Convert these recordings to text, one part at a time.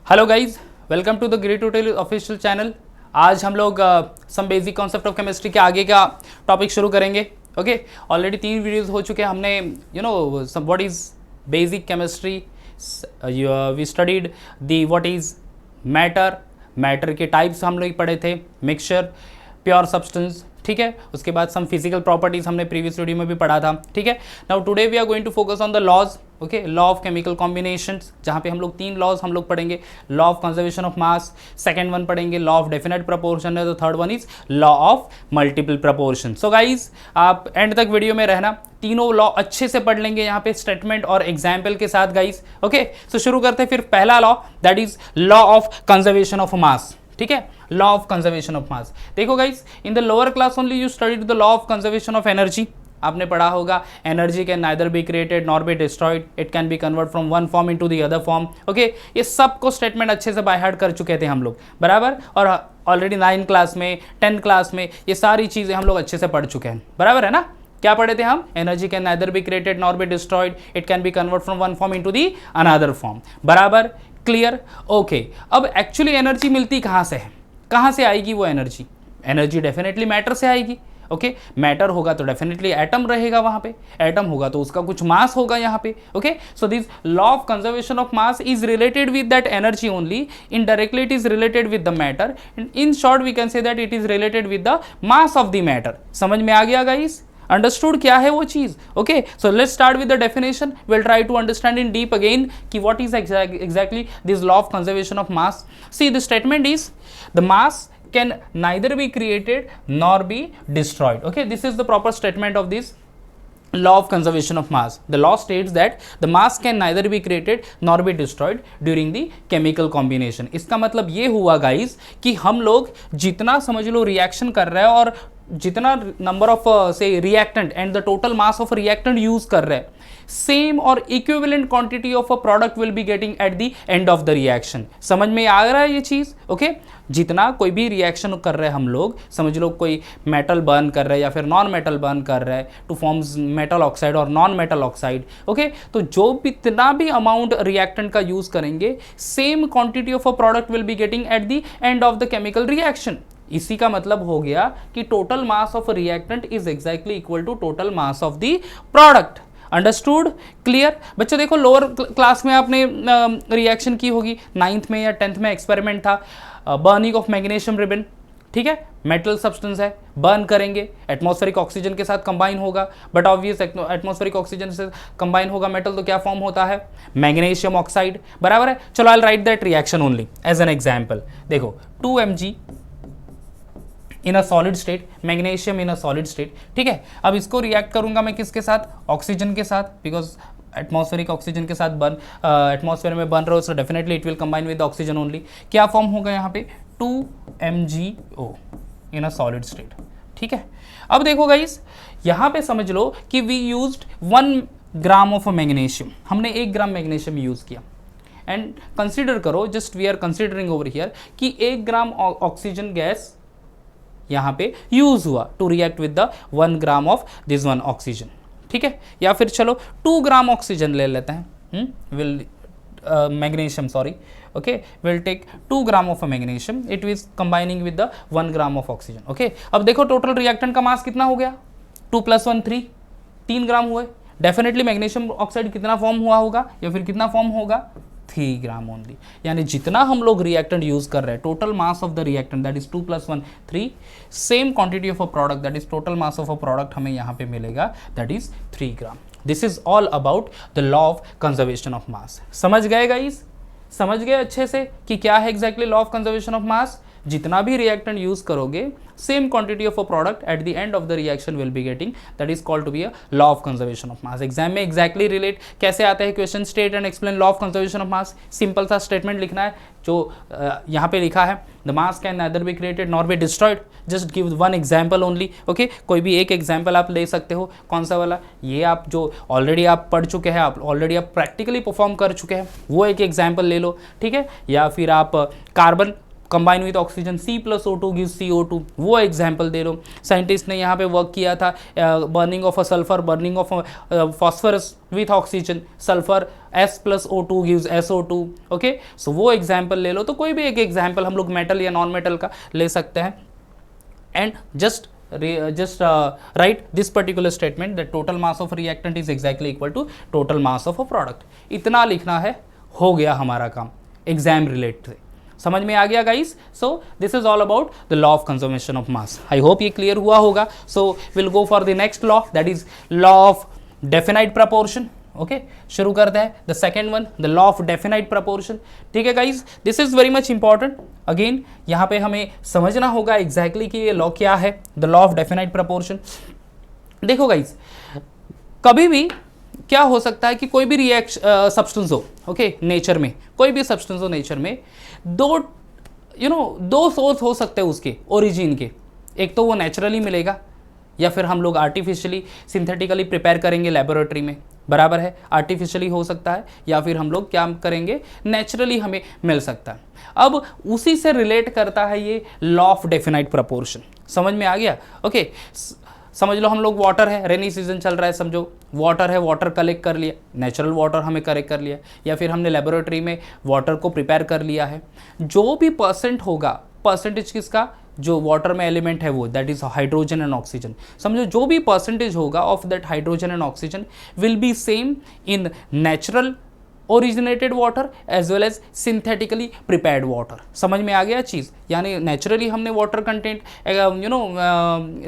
Hello guys, welcome to the great tutorial official channel. आज हम लोग some basic concept of chemistry के आगे का टॉपिक शुरू करेंगे। ओके, ऑलरेडी 3 वीडियोस हो चुके हैं। हमने what is basic chemistry, we studied the what is matter के टाइप्स हम लोग पढ़े थे, मिक्सचर, प्योर सब्सटेंस, ठीक है। उसके बाद सम फिजिकल प्रॉपर्टीज हमने प्रीवियस वीडियो में भी पढ़ा था, ठीक है। Now today we are going to focus on the laws, okay, law of chemical combinations, जहाँ पे हम लोग 3 लॉज हम लोग पढ़ेंगे। Law of conservation of mass, second one पढ़ेंगे लॉ ऑफ डेफिनेट प्रोपोर्शन है, तो third one is law of multiple proportion. So guys, आप एंड तक वीडियो में रहना, तीनों लॉ अच्छे से पढ़ लेंगे यहाँ पे स्टेटमेंट और एग्जाम्पल के साथ गाइज। ओके, सो शुरू करते हैं फिर पहला law, that is law of conservation of mass, ठीक है। Law of conservation of mass, देखो guys, in the lower class only you studied the law of conservation of energy. आपने पढ़ा होगा energy can neither be created nor be destroyed, it can be convert from one form into the other form. Okay, ये सब को statement अच्छे से by heart कर चुके थे हम लोग, बराबर। और ऑलरेडी 9 क्लास में, 10 क्लास में ये सारी चीज़ें हम लोग अच्छे से पढ़ चुके हैं, बराबर है ना। क्या पढ़े थे हम? Energy can neither be created nor be destroyed, it can be convert from one form into the another form, बराबर, क्लियर। ओके, अब एक्चुअली एनर्जी मिलती कहाँ से है, कहाँ से आएगी वो एनर्जी? एनर्जी डेफिनेटली मैटर से आएगी। ओके, मैटर होगा तो डेफिनेटली एटम रहेगा वहाँ पे, एटम होगा तो उसका कुछ मास होगा यहाँ पे। Okay, so this law of conservation of mass is related with that energy only, indirectly it is related with the matter, and in short we can say that it is related with the mass of the matter. समझ में आ गया guys? Understood क्या है वो चीज? Okay, so let's start with the definition, will try to understand in deep again कि what is exactly this law of conservation of mass. See the statement is the mass can neither be created nor be destroyed. Okay, this is the proper statement of this law of conservation of mass. The law states that the mass can neither be created nor be destroyed during the chemical combination. इसका मतलब ये हुआ guys कि हम लोग जितना समझ लो reaction कर रहे हैं और जितना नंबर ऑफ से reactant and the total mass of reactant use कर रहे हैं, सेम और equivalent quantity of a product will be getting at the end of the reaction. समझ में आ रहा है ये चीज? ओके, जितना कोई भी रिएक्शन कर रहे हैं हम लोग, समझ लो कोई मेटल बर्न कर रहे हैं या फिर नॉन मेटल बर्न कर रहे हैं टू फॉर्म्स मेटल ऑक्साइड और नॉन मेटल ऑक्साइड। ओके, तो जो भी इतना भी अमाउंट रिएक्टेंट का यूज करेंगे, same quantity of a product will be getting at the end of the chemical reaction. इसी का मतलब हो गया कि total mass of reactant is exactly equal to total mass of the product. Understood, clear? बच्चों देखो, lower class में आपने रिएक्शन की होगी, 9th में या 10th में एक्सपेरिमेंट था, बर्निंग ऑफ मैग्नीशियम रिबन, ठीक है। मेटल सब्सटेंस है, बर्न करेंगे, एटमॉस्फेरिक ऑक्सीजन के साथ कंबाइन होगा, बट ऑब्वियस एटमॉस्फेरिक ऑक्सीजन से कंबाइन होगा मेटल तो क्या फॉर्म होता है? मैग्नीशियम ऑक्साइड, बराबर है। चलो, I write that reaction only as an example. देखो, 2 mg in a solid state, magnesium in a solid state, ठीक है। अब इसको रिएक्ट करूंगा मैं किसके साथ? ऑक्सीजन के साथ, बिकॉज एटमॉस्फेरिक ऑक्सीजन के साथ एटमॉस्फेयर में बन रहा हो, so definitely it will combine with oxygen only. क्या फॉर्म होगा यहाँ पे? 2 MgO in a solid state, ठीक है। अब देखो गाइस, यहाँ पे समझ लो कि we used 1 gram of magnesium, हमने 1 ग्राम मैग्नीशियम यूज किया। एंड कंसिडर करो, just we are considering over here कि 1 ग्राम ऑक्सीजन गैस यहाँ पे यूज हुआ to react with the 1 gram of this one oxygen, ठीक है। या फिर चलो 2 ग्राम ऑक्सीजन ले लेते हैं, will magnesium, sorry, okay, will take 2 gram of magnesium, it is combining with the 1 gram of oxygen. Okay, अब देखो टोटल रिएक्टेंट का मास कितना हो गया? 2 + 1 3, 3 ग्राम हुए। डेफिनेटली मैग्नीशियम ऑक्साइड कितना फॉर्म हुआ होगा या फिर कितना फॉर्म होगा? 3 ग्राम ओनली। यानी जितना हम लोग रिएक्टेंट यूज कर रहे हैं, total mass of the reactant that is 2 + 1 3, same quantity of a product that is total mass of a product हमें यहाँ पे मिलेगा, that is 3 gram. This is all about the law of conservation of मास। समझ गए guys? समझ गए अच्छे से कि क्या है exactly law of conservation of mass? जितना भी रिएक्टेंट यूज करोगे, same quantity of a product at the end of the reaction will be getting, that is called to be a law of conservation of mass. Exam में exactly relate कैसे आता है question? State and explain law of conservation of mass. Simple सा statement लिखना है जो यहाँ पे लिखा है, the mass can neither be created nor be destroyed. Just give 1 example only. Okay, कोई भी एक एग्जाम्पल आप ले सकते हो। कौन सा वाला? ये आप जो ऑलरेडी आप पढ़ चुके हैं, आप ऑलरेडी आप प्रैक्टिकली परफॉर्म कर चुके हैं, वो एक एग्जाम्पल ले लो, ठीक है। या फिर आप carbon combine with oxygen C+O2 gives CO2, वो एग्जाम्पल दे लो। साइंटिस्ट ने यहाँ पे वर्क किया था burning of a sulphur, burning of phosphorus with oxygen, sulphur S+O2 gives SO2। Okay, so वो एग्जाम्पल ले लो। तो कोई भी एक एग्जाम्पल हम लोग मेटल या नॉन मेटल का ले सकते हैं and just write this particular statement that total mass of reactant is exactly equal to total mass of a product। इतना लिखना है, हो गया हमारा काम एग्जाम रिलेट से। समझ में आ गया guys? So this is all about the law of conservation of mass. I hope ये क्लियर हुआ होगा। So will go for the next law, that is law of definite proportion. Okay, शुरू करते हैं the second one, the law of definite proportion. ठीक है guys, this is very much important. Again यहाँ पे हमें समझना होगा एग्जैक्टली कि ये लॉ क्या है, the law of definite proportion. देखो गाइज, कभी भी क्या हो सकता है कि कोई भी सब्सटेंस हो, ओके, नेचर में कोई भी सब्सटेंस हो नेचर में, दो सोर्स हो सकते हैं उसके ओरिजिन के। एक तो वो नेचुरली मिलेगा या फिर हम लोग आर्टिफिशियली सिंथेटिकली प्रिपेयर करेंगे लेबोरेटरी में, बराबर है, आर्टिफिशियली हो सकता है, या फिर हम लोग क्या करेंगे, नेचुरली हमें मिल सकता है। अब उसी से रिलेट करता है ये लॉ ऑफ डेफिनाइट प्रपोर्शन। समझ में आ गया? ओके, समझ लो हम लोग वाटर है, रेनी सीजन चल रहा है, समझो वाटर है, वाटर कलेक्ट कर लिया, नेचुरल वाटर हमें कलेक्ट कर लिया, या फिर हमने लेबोरेटरी में वाटर को प्रिपेयर कर लिया है। जो भी परसेंट होगा, परसेंटेज किसका, जो वाटर में एलिमेंट है वो, that is hydrogen and oxygen. समझो जो भी परसेंटेज होगा of that hydrogen and oxygen will be same in natural originated water as well as synthetically prepared water. समझ में आ गया चीज़? यानी नेचुरली हमने वाटर कंटेंट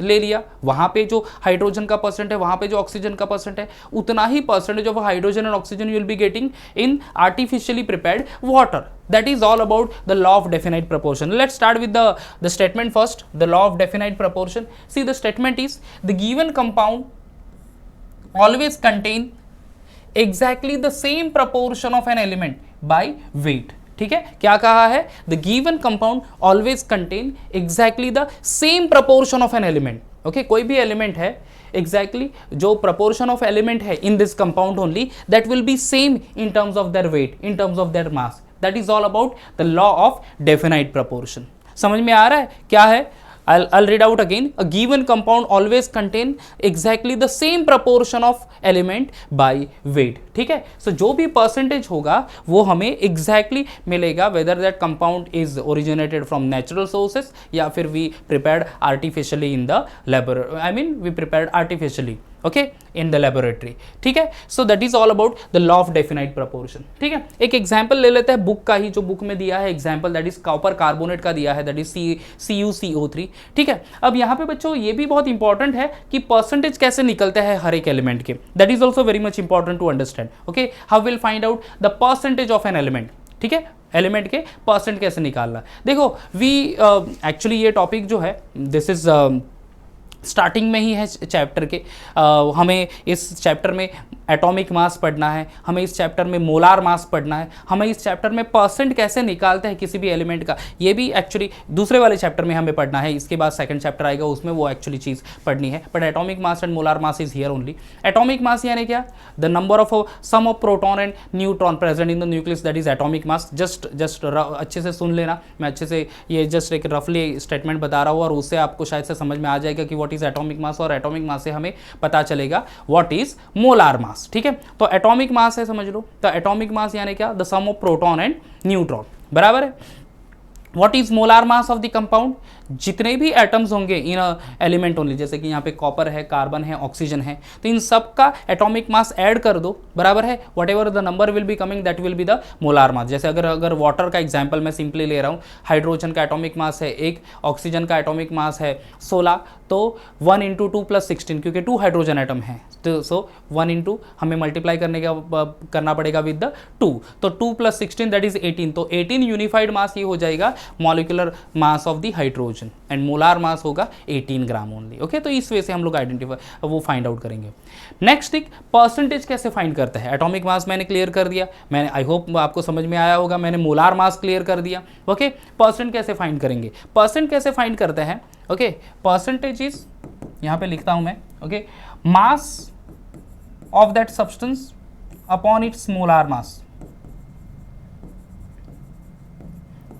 ले लिया, वहाँ पे जो हाइड्रोजन का परसेंट है, वहाँ पे जो ऑक्सीजन का परसेंट है, उतना ही percentage of hydrogen and oxygen you will be getting in artificially prepared water. That is all about the law of definite proportion. Let's start with the statement first, the law of definite proportion. See, the statement is the given compound always contain exactly the same proportion of an element by weight. ठीक है, क्या कहा है? The given compound always contain exactly the same proportion of an element. Okay, कोई भी element है, exactly जो proportion of element है in this compound only, that will be same in terms of their weight, in terms of their mass. That is all about the law of definite proportion. समझ में आ रहा है क्या है? I'll read out again. A given compound always contain exactly the same proportion of element by weight. ठीक है, so जो भी percentage होगा वो हमें exactly मिलेगा whether that compound is originated from natural sources या फिर we prepared artificially in the laboratory. I mean we prepared artificially. Okay, in the laboratory. ठीक है, so that is all about the law of definite proportion. ठीक है, एक example ले लेते हैं बुक का ही, जो बुक में दिया है example, that is copper carbonate का दिया है, दैट इज CuCO3। ठीक है, अब यहाँ पे बच्चों ये भी बहुत इंपॉर्टेंट है कि परसेंटेज कैसे निकलते हैं हर एक एलिमेंट के, that is also very much important to understand. Okay, how will find out the percentage of an element. ठीक है, एलिमेंट के परसेंट कैसे निकालना। देखो वी एक्चुअली ये टॉपिक जो है दिस इज स्टार्टिंग में ही है चैप्टर के। हमें इस चैप्टर में एटॉमिक मास पढ़ना है, हमें इस चैप्टर में मोलार मास पढ़ना है, हमें इस चैप्टर में परसेंट कैसे निकालते हैं किसी भी एलिमेंट का, ये भी एक्चुअली दूसरे वाले चैप्टर में हमें पढ़ना है। इसके बाद सेकंड चैप्टर आएगा, उसमें वो एक्चुअली चीज़ पढ़नी है। But atomic mass and molar mass is here only. Atomic mass यानी क्या? The number of sum of proton and neutron present in the nucleus, that is atomic mass. Just अच्छे से सुन लेना, मैं अच्छे से ये जस्ट एक रफली स्टेटमेंट बता रहा हूँ और उससे आपको शायद से समझ में आ जाएगा कि व्हाट इज एटॉमिक मास, और एटॉमिक मास से हमें पता चलेगा व्हाट इज मोलार मास। ठीक है, तो एटॉमिक मास है समझ लो, तो एटॉमिक मास यानी क्या? The sum of proton and neutron, बराबर है। What is molar mass of the compound? जितने भी एटम्स होंगे इन एलिमेंट ओनली, जैसे कि यहाँ पे कॉपर है, कार्बन है, ऑक्सीजन है, तो इन सब का एटॉमिक मास ऐड कर दो, बराबर है। What ever the number will be coming that will be the molar mass. जैसे अगर वाटर का एग्जाम्पल मैं सिंपली ले रहा हूँ, हाइड्रोजन का एटॉमिक मास है 1, ऑक्सीजन का एटॉमिक मास है 16, तो 1 × 2 + 16, क्योंकि 2 हाइड्रोजन एटम है, तो सो 1 × हमें मल्टीप्लाई करना पड़ेगा विद द 2, तो 2 + 16 दैट इज 18, तो 18 यूनिफाइड मास ये हो जाएगा molecular mass of the hydrogen, and molar मास होगा 18 ग्राम ओनली। ओके, तो इस वे से हम लोग आइडेंटिफाई वो फाइंड आउट करेंगे। नेक्स्ट एक परसेंटेज कैसे फाइंड करते हैं। एटॉमिक मास मैंने क्लियर कर दिया, मैंने आई होप आपको समझ में आया होगा, मैंने मोलार मास क्लियर कर दिया। ओके, परसेंट कैसे फाइंड करेंगे? परसेंट कैसे फाइंड करते हैं? ओके, परसेंटेज इज, यहाँ पे लिखता हूं मैं, okay, mass of that substance upon its molar mass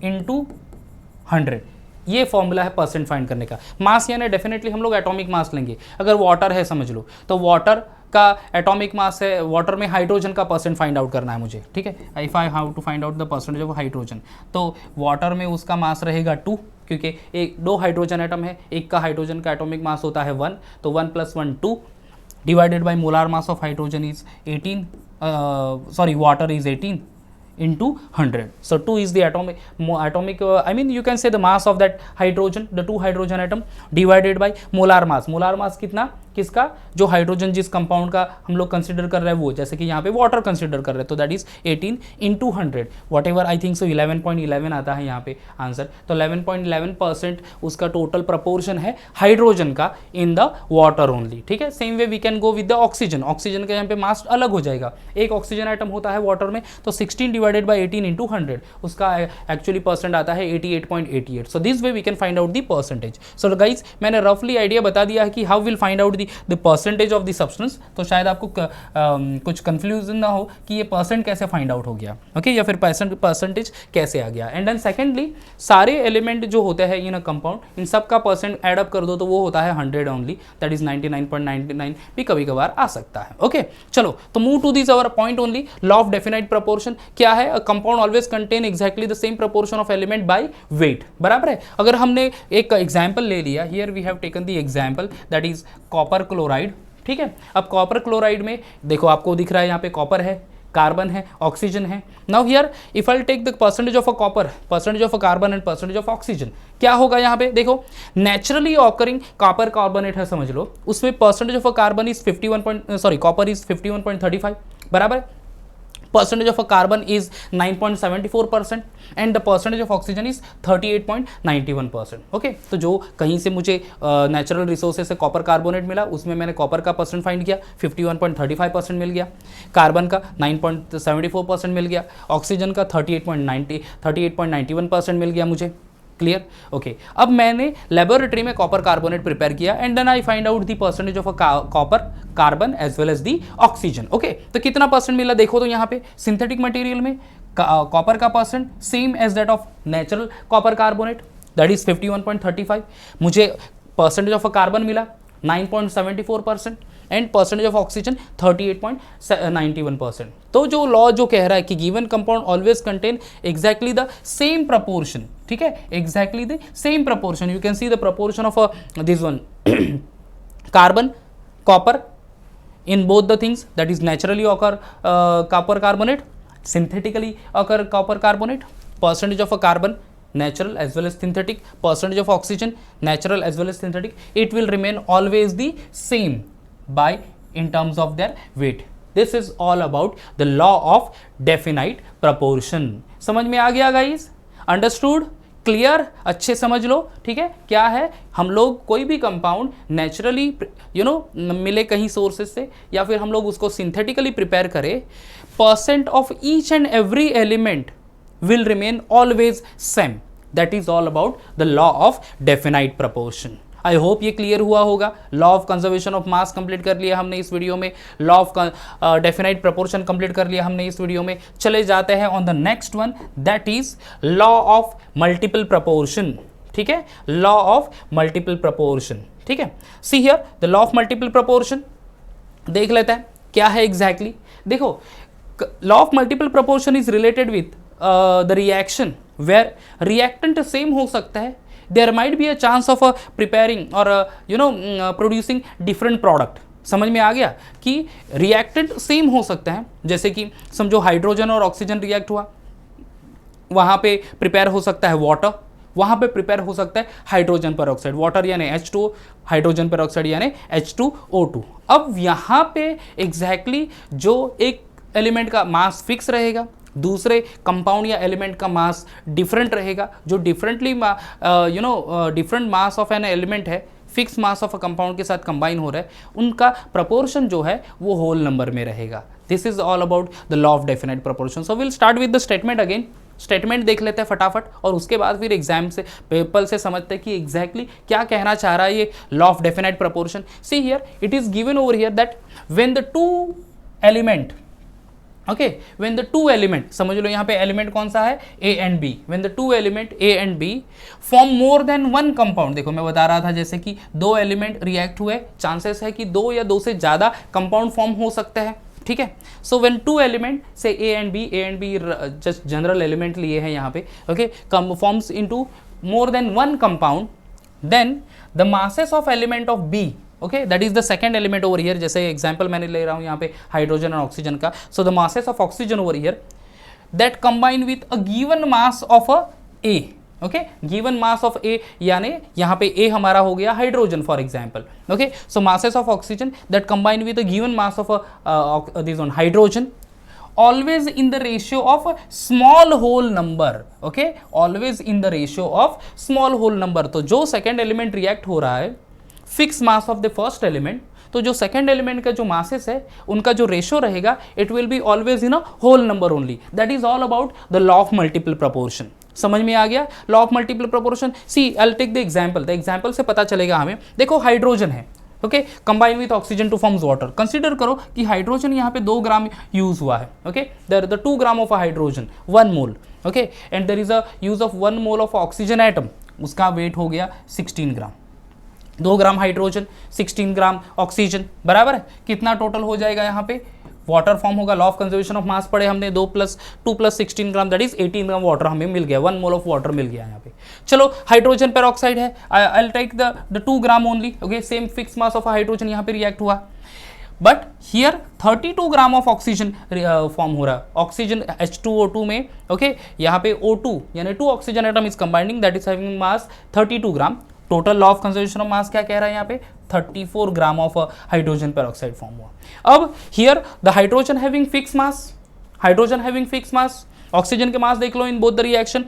into 100। ये फॉर्मूला है परसेंट फाइंड करने का। मास यानी डेफिनेटली हम लोग एटॉमिक मास लेंगे। अगर वाटर है समझ लो, तो वाटर का एटॉमिक मास है, वाटर में हाइड्रोजन का परसेंट फाइंड आउट करना है मुझे, ठीक है। If I how to find out the percentage of hydrogen, तो वाटर में उसका मास रहेगा 2, क्योंकि एक 2 हाइड्रोजन एटम है, एक का हाइड्रोजन का एटॉमिक मास होता है 1, तो 1 + 1 2 divided by molar mass of hydrogen is 18, water is 18 into 100. So 2 is the atomic I mean you can say the mass of that hydrogen, the 2 hydrogen atom divided by molar mass. molar mass कितना, किसका, जो hydrogen जिस compound का हम लोग consider कर रहे हैं वो, जैसे कि यहाँ पे वाटर कंसिडर कर रहे हैं, तो that is 18 into 100, what ever I think so 11.11 आता है यहाँ पे आंसर। तो 11.11% उसका टोटल प्रपोर्शन है हाइड्रोजन का इन द वाटर ओनली, ठीक है। Same way we can go with the oxygen. Oxygen का यहाँ पे मास अलग हो जाएगा, एक ऑक्सीजन आइटम होता है वाटर में, तो 16 डिवाइडेड बाई 18 into 100, उसका एक्चुअली परसेंट आता है 88.88। So this way we can find out the percentage. So guys मैंने रफली आइडिया बता दिया है कि how will find out the percentage of the substance, तो शायद आपको कुछ कंफ्यूजन ना हो कि ये परसेंट कैसे फाइंड आउट हो गया, ओके, या फिर परसेंटेज कैसे आ गया। एंड देन सेकेंडली, सारे एलिमेंट जो होते हैं इन अ कंपाउंड, इन सब का परसेंट ऐड अप कर दो तो वो होता है 100 ओनली, दैट इज 99.99 भी कभी कभार आ सकता है, ओके। चलो तो move to this our point only, law of definite proportion क्या है। A compound always contain exactly the same proportion of element by weight, बराबर है। अगर हमने एक एग्जाम्पल ले लिया, here we have taken the example that is copper chloride, ठीक है। अब कॉपर क्लोराइड में देखो आपको दिख रहा है यहाँ पे कॉपर है, कार्बन है, ऑक्सीजन है। Now here if I take the percentage of a copper, percentage of a carbon and percentage of oxygen, क्या होगा यहाँ पे देखो, नेचुरली ऑकरिंग कॉपर कार्बोनेट है समझ लो, उसमें percentage of a carbon is copper is 51.35, बराबर। percentage of a carbon is 9.74% and the percentage of oxygen is 38.91%, okay. तो जो कहीं से मुझे नेचुरल रिसोर्सेज से कॉपर कार्बोनेट मिला, उसमें मैंने कॉपर का परसेंट फाइंड किया, 51.35% मिल गया, कार्बन का 9.74% मिल गया, ऑक्सीजन का 38.91% मिल गया मुझे, क्लियर, ओके। अब मैंने लेबोरेटरी में कॉपर कार्बोनेट प्रिपेयर किया and then I find out the percentage of copper carbon as well as the oxygen, okay. तो कितना परसेंट मिला देखो, तो यहाँ पे सिंथेटिक मटेरियल में कॉपर का percent same as that of natural copper carbonate, that is 51.35। मुझे परसेंटेज ऑफ कार्बन मिला 9.74% एंड परसेंटेज ऑफ ऑक्सीजन 38.91%। तो जो लॉ जो कह रहा है कि given compound always contain exactly the same proportion, ठीक है, exactly the same proportion, you can see the proportion of this one carbon copper in both the things, that is naturally occur copper carbonate, synthetically occur copper carbonate, percentage of a carbon natural as well as synthetic, percentage of oxygen natural as well as synthetic, it will remain always the same by in terms of their weight. This is all about the law of definite proportion. समझ में आ गया guys, understood, clear, अच्छे समझ लो, ठीक है। क्या है, हम लोग कोई भी कंपाउंड नेचुरली मिले कहीं सोर्सेज से या फिर हम लोग उसको सिंथेटिकली प्रिपेयर करें, percent of each and every element will remain always same, that is all about the law of definite proportion. I hope ये क्लियर हुआ होगा। Law of conservation of mass complete कर लिया हमने इस वीडियो में, law of definite proportion complete कर लिया हमने इस वीडियो में। चले जाते हैं on the next one, that is law of multiple proportion, ठीक है, लॉ ऑफ मल्टीपल प्रपोर्शन, ठीक है। See here the law of multiple proportion, देख लेते हैं क्या है एग्जैक्टली। देखो, law of multiple proportion is related with the reaction where reactant same हो सकता है, there might be a chance of preparing or producing different product। समझ में आ गया कि रिएक्टेंट सेम हो सकता है, जैसे कि समझो हाइड्रोजन और ऑक्सीजन रिएक्ट हुआ, वहाँ पे प्रिपेयर हो सकता है वाटर, वहाँ पे प्रिपेयर हो सकता है हाइड्रोजन पेरोक्साइड, वाटर यानी H2O, हाइड्रोजन पेरोक्साइड यानी H2O2। अब यहाँ पे एग्जैक्टली जो एक एलिमेंट का मास फिक्स रहेगा, दूसरे कंपाउंड या एलिमेंट का मास डिफरेंट रहेगा, जो differently different mass of an element है, fix mass of a compound के साथ कंबाइन हो रहा है, उनका प्रपोर्शन जो है वो होल नंबर में रहेगा। This is all about the law of definite proportion. So will start with the statement again. Statement देख लेते हैं फटाफट और उसके बाद फिर एग्जाम से पेपर से समझते हैं कि एग्जैक्टली क्या कहना चाह रहा है ये law of definite proportion. See here it is given over here that when the two element okay when the two element, समझ लो यहाँ पे एलिमेंट कौन सा है, A and B, when the two element A and B form more than one compound, देखो मैं बता रहा था जैसे कि दो एलिमेंट रिएक्ट हुए, चांसेस है कि दो या दो से ज्यादा कंपाउंड फॉर्म हो सकते हैं, ठीक है। So when two element say A and B just general element लिए हैं यहाँ पे, okay, come forms into more than one compound, then the masses of element of B, okay, that is the second element over here, जैसे example मैंने ले रहा हूं यहाँ पे हाइड्रोजन और ऑक्सीजन का। So the masses of oxygen over here that combine with a given mass of a A, okay, given mass of A, यानी यहाँ पे ए हमारा हो गया hydrogen for example, okay. So masses of oxygen that combine with a given mass of this one hydrogen, always in the ratio of small whole number, okay, always in the ratio of small whole number। तो जो second element react हो रहा है fix mass of the first element, तो जो second element का जो masses है उनका जो रेशियो रहेगा it will be always in a whole number only. That is all about the law of multiple proportion. समझ में आ गया law of multiple proportion? See I will take the example से पता चलेगा हमें। देखो हाइड्रोजन है, okay, combine with oxygen to forms water. Consider करो कि हाइड्रोजन यहाँ पे 2 ग्राम यूज हुआ है, okay, there the 2 gram of hydrogen 1 mole, okay, and there is a use of 1 mole of oxygen atom, उसका वेट हो गया 16 ग्राम। 2 ग्राम हाइड्रोजन 16 ग्राम ऑक्सीजन बराबर है, कितना टोटल हो जाएगा यहाँ पे, वाटर फॉर्म होगा। लॉ ऑफ कंजर्वेशन ऑफ मास पढ़े हमने, 2 + 16 ग्राम दैट इज 18 ग्राम वाटर हमें मिल गया, 1 मोल ऑफ वाटर मिल गया यहाँ पे। चलो हाइड्रोजन पेरोक्साइड है, I will take the 2 gram only, okay, same fix mass of hydrogen यहाँ पे रिएक्ट हुआ, but here 32 gram of oxygen form हो रहा है, ऑक्सीजन H2O2 में, ओके, यहाँ पे O2 यानी 2 oxygen atom is combining that is having mass 32 gram. Total law of conservation of mass क्या कह रहा है यहाँ पे, 34 gram of hydrogen peroxide form हुआ। अब here the hydrogen having fix mass, oxygen के मास देख लो in both the reaction,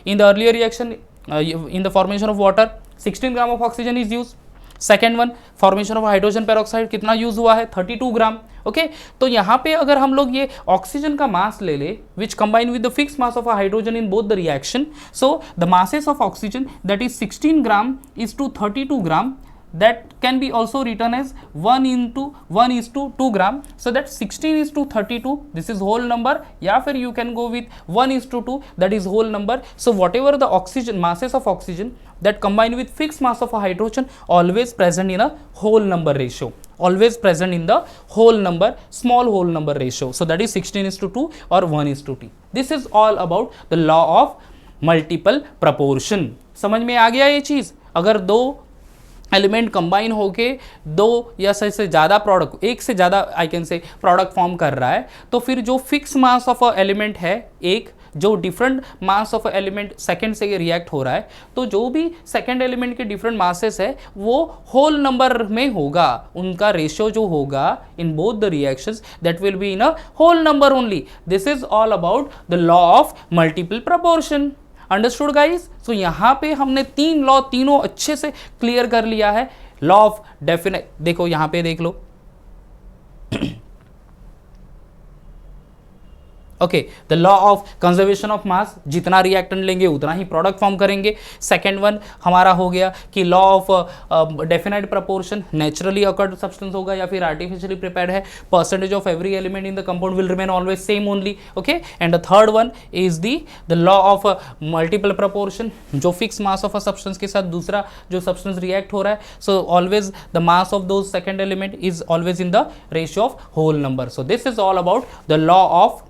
in the earlier reaction in the formation of water 16 gram of oxygen is use, second one formation of hydrogen peroxide कितना use हुआ है 32 ग्राम, okay. तो यहाँ पे अगर हम लोग ये ऑक्सीजन का मास ले ले which combine with the fix mass of hydrogen in both the reaction, so the masses of oxygen that is 16 gram is to 32 gram, that can be also written as 1:1:2 gram, so that 16:32 this is whole number, या फिर you can go with 1:2 that is whole number। so whatever the oxygen masses of oxygen that combine with fixed mass of a hydrogen always present in a whole number ratio, always present in the whole number, small whole number ratio, so that is 16:2 or 1:2। this is all about the law of multiple proportion। समझ में आ गया ये चीज? अगर दो element combine होके दो या से ज़्यादा प्रोडक्ट, एक से ज़्यादा I can say product form कर रहा है, तो फिर जो fix mass of a element है एक, जो different mass of element second से रिएक्ट हो रहा है, तो जो भी सेकंड एलिमेंट के डिफरेंट मासेस है वो होल नंबर में होगा, उनका रेशियो जो होगा in both the reactions that will be in a whole number only. This is all about the law of multiple proportion. Understood guys? So यहाँ पे हमने 3 लॉ तीनों अच्छे से क्लियर कर लिया है। लॉ ऑफ डेफिनेट, देखो यहाँ पे देख लो, okay, the law of conservation of mass, जितना रिएक्टेंट लेंगे उतना ही प्रोडक्ट फॉर्म करेंगे। सेकेंड वन हमारा हो गया कि law of definite proportion, naturally occurred substance होगा या फिर आर्टिफिशियली प्रिपेयर्ड है, percentage of every element in the compound will remain always same only, okay. And the third one is the law of multiple proportion, जो fix mass of a substance के साथ दूसरा जो substance react हो रहा है, so always the mass of those second element is always in the ratio of whole number. So this is all about the law of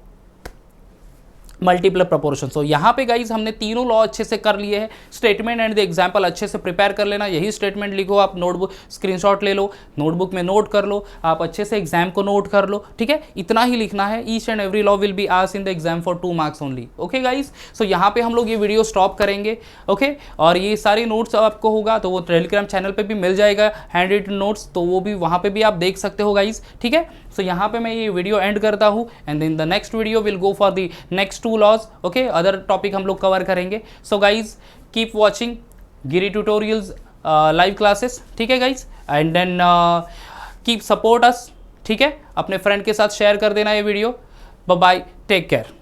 multiple proportion. So यहाँ पे guys हमने तीनों लॉ अच्छे से कर लिए हैं। स्टेटमेंट एंड द एग्जाम्पल अच्छे से प्रिपेयर कर लेना, यही स्टेटमेंट लिखो, आप नोटबुक स्क्रीनशॉट ले लो, नोटबुक में नोट कर लो, आप अच्छे से एग्जाम को नोट कर लो, ठीक है, इतना ही लिखना है। Each and every law will be asked in the exam for 2 marks only, okay guys. So यहाँ पे हम लोग ये वीडियो स्टॉप करेंगे, ओके। और ये सारे नोट्स आपको होगा तो वो टेलीग्राम चैनल पर भी मिल जाएगा, हैंड रिटन नोट्स, तो वो भी वहाँ पर भी आप देख सकते हो गाइज, ठीक है। सो यहाँ पे मैं ये वीडियो एंड करता हूँ and then the next video will go for the next 2 laws, okay. Other topic हम लोग कवर करेंगे। So guys keep watching Giri tutorials live classes, ठीक है guys, and then keep support us, ठीक है। अपने फ्रेंड के साथ शेयर कर देना ये video. Bye bye, take care.